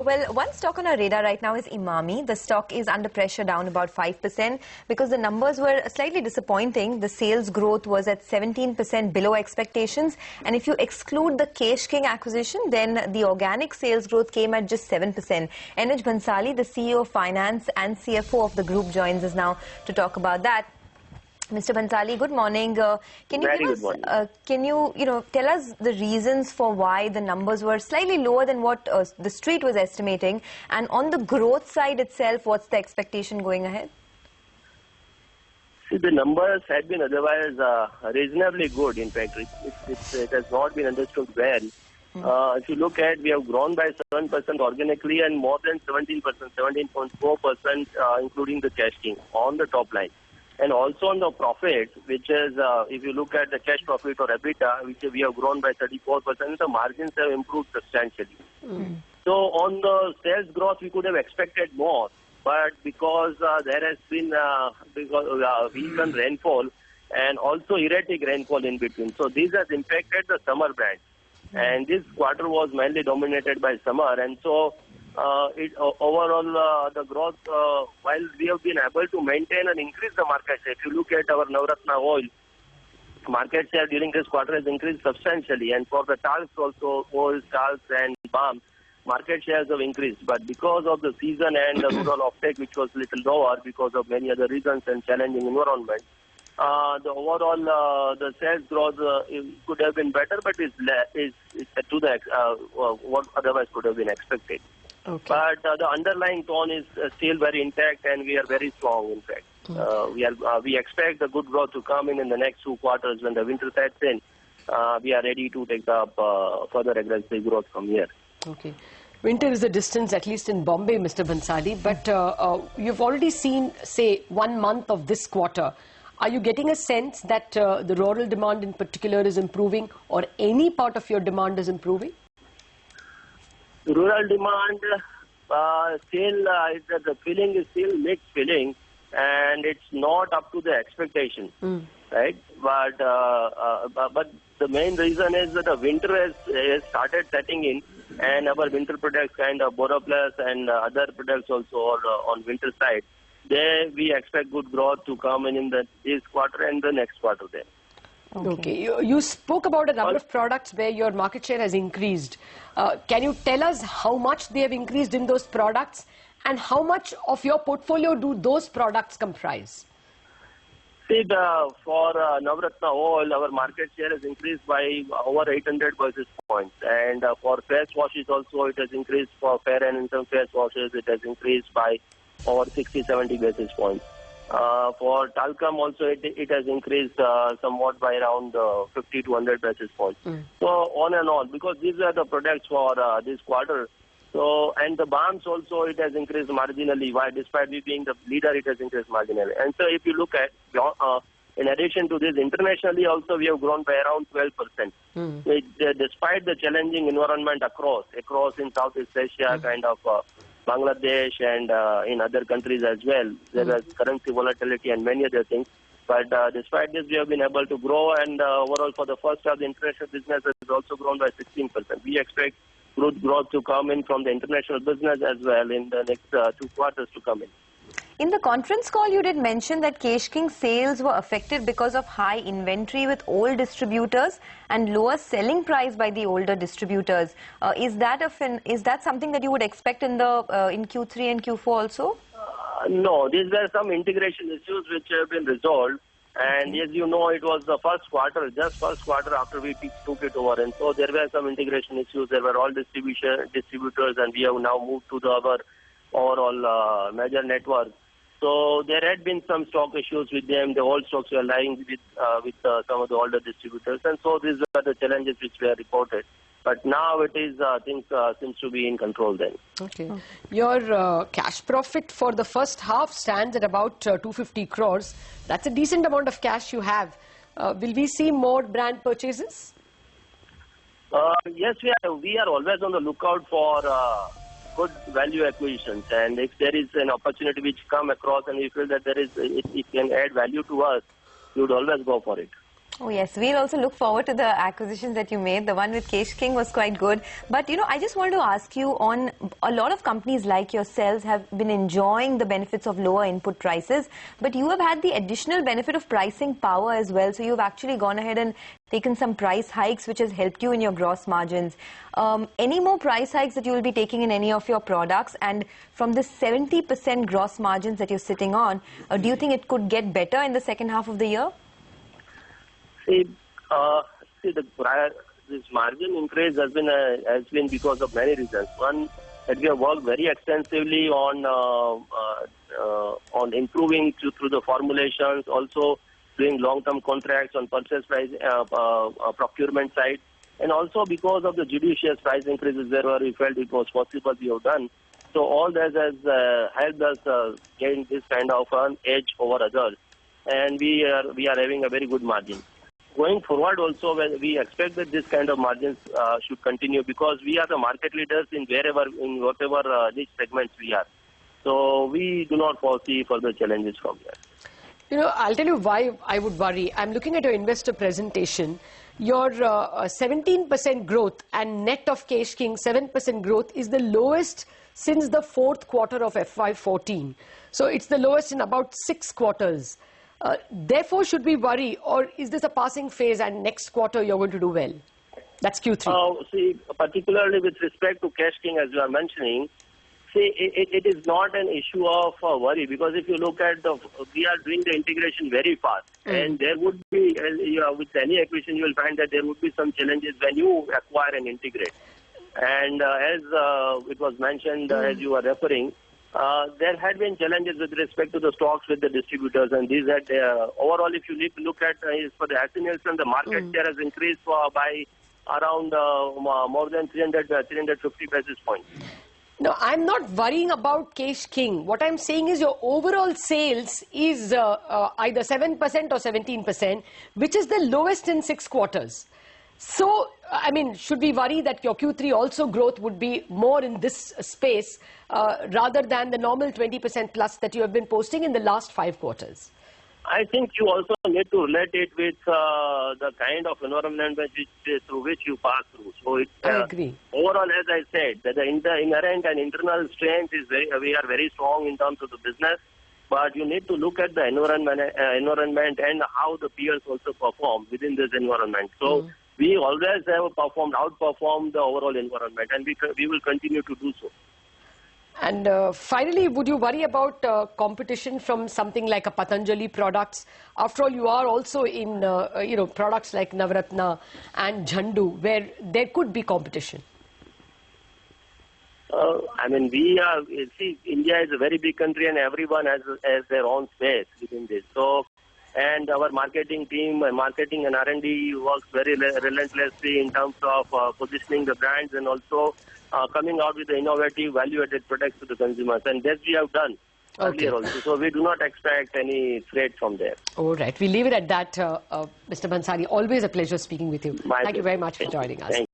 Well, one stock on our radar right now is Emami. The stock is under pressure, down about 5% because the numbers were slightly disappointing. The sales growth was at 17% below expectations. And if you exclude the Kesh King acquisition, then the organic sales growth came at just 7%. NH Bhansali, the CEO of Finance and CFO of the group, joins us now to talk about that. Mr. Bhansali, good morning. Can you tell us the reasons for why the numbers were slightly lower than what the street was estimating, and on the growth side itself, what's the expectation going ahead? See, the numbers had been otherwise reasonably good. In fact, it has not been understood well. If you look at, we have grown by 7% organically and more than 17%, 17.4%, including the Kesh King on the top line. And also on the profit, which is, if you look at the cash profit or EBITDA, which we have grown by 34%, the margins have improved substantially. So on the sales growth, we could have expected more, but because there has been weakened rainfall and also erratic rainfall in between, so this has impacted the summer brand. And this quarter was mainly dominated by summer, and so overall, the growth, while we have been able to maintain and increase the market share, if you look at our Navratna oil, market share during this quarter has increased substantially. And for the talcs also, oils, talcs and balm, market shares have increased. But because of the season and the rural offtake, which was a little lower because of many other reasons and challenging environment, the overall the sales growth could have been better, but is to the what otherwise could have been expected. Okay. But the underlying tone is still very intact, and we are very strong. In fact, we expect the good growth to come in the next 2 quarters when the winter sets in. We are ready to take up further aggressive growth from here. Okay. Winter is a distance, at least in Bombay, Mr. Bhansali. But you've already seen, say, 1 month of this quarter. Are you getting a sense that the rural demand in particular is improving, or any part of your demand is improving? Rural demand, still, the feeling is still mixed feeling, and it's not up to the expectation, right? But the main reason is that the winter has started setting in, and our winter products, kind of BoroPlus and other products also on winter side, there we expect good growth to come in this quarter and the next quarter then. Okay. You spoke about a number of products where your market share has increased. Can you tell us how much they have increased in those products, and how much of your portfolio do those products comprise? See, for Navratna oil, our market share has increased by over 800 basis points. And for face washes also, it has increased. For fair and intim face washes, it has increased by over 60-70 basis points. For talcum also, it has increased somewhat by around 50 to 100 basis points. So on and on, because these are the products for this quarter. So, and the balms also, it has increased marginally. Why? Despite we being the leader, it has increased marginally. And so if you look at, in addition to this, internationally also we have grown by around 12%. Despite the challenging environment across in Southeast Asia, kind of Bangladesh and in other countries as well. There was currency volatility and many other things. But despite this, we have been able to grow, and overall for the first half, the international business has also grown by 16%. We expect good growth to come in from the international business as well in the next 2 quarters to come in. In the conference call, you did mention that Kesh King sales were affected because of high inventory with old distributors and lower selling price by the older distributors. Is that something that you would expect in Q3 and Q4 also? No, these were some integration issues which have been resolved. And as you know, it was the first quarter after we took it over. And so there were some integration issues. There were all distributors, and we have now moved to our overall major network. So there had been some stock issues with them. The old stocks were lying with some of the older distributors. And so these are the challenges which were reported. But now it is, things seems to be in control then. Okay. Your cash profit for the first half stands at about 250 crores. That's a decent amount of cash you have. Will we see more brand purchases? Yes, we are always on the lookout for good value acquisitions. And if there is an opportunity which come across and we feel that it can add value to us, we would always go for it. Oh yes, we'll also look forward to the acquisitions that you made. The one with Kesh King was quite good. But you know, I just wanted to ask you on a lot of companies like yourselves have been enjoying the benefits of lower input prices, but you have had the additional benefit of pricing power as well. So you've actually gone ahead and taken some price hikes which has helped you in your gross margins. Any more price hikes that you will be taking in any of your products? And from the 70% gross margins that you're sitting on, do you think it could get better in the second half of the year? See, this margin increase has been because of many reasons. One, that we have worked very extensively on improving through the formulations, also doing long-term contracts on purchase price procurement side, and also because of the judicious price increases wherever we felt it was possible, we have done. So all that has helped us gain this kind of an edge over others, and we are having a very good margin. Going forward also, we expect that this kind of margins should continue because we are the market leaders in whatever niche segments we are. So we do not foresee further challenges from here. You know, I'll tell you why I would worry. I'm looking at your investor presentation. Your 17% growth and net of Kesh King 7% growth is the lowest since the fourth quarter of FY14. So it's the lowest in about 6 quarters. Therefore, should we worry, or is this a passing phase and next quarter you're going to do well? That's Q3. See, particularly with respect to Kesh King, as you are mentioning, see, it is not an issue of worry because if you look at we are doing the integration very fast, and there would be, with any acquisition, you will find that there would be some challenges when you acquire and integrate. And as it was mentioned, as you were referring, there had been challenges with respect to the stocks with the distributors, and these had overall, if you look at for the Nielsen, the market share has increased by around more than 350 basis points. No, I'm not worrying about Kesh King. What I'm saying is your overall sales is either 7% or 17%, which is the lowest in 6 quarters. So, I mean, should we worry that your Q3 also growth would be more in this space rather than the normal 20% plus that you have been posting in the last 5 quarters? I think you also need to relate it with the kind of environment through which you pass through. So it's, I agree. Overall, as I said, that the inherent and internal strength is we are very strong in terms of the business. But you need to look at the environment and how the peers also perform within this environment. So we always have outperformed the overall environment, and we will continue to do so. And finally, would you worry about competition from something like a Patanjali products? After all, you are also in products like Navratna and Jhandu, where there could be competition. I mean, India is a very big country, and everyone has their own space within this. So, and our marketing team, marketing and R&D works very relentlessly in terms of positioning the brands and also coming out with the innovative value-added products to the consumers. And that we have done earlier also. So we do not expect any threat from there. All right. We leave it at that, Mr. Bhansali. Always a pleasure speaking with you. Thank you very much for joining us.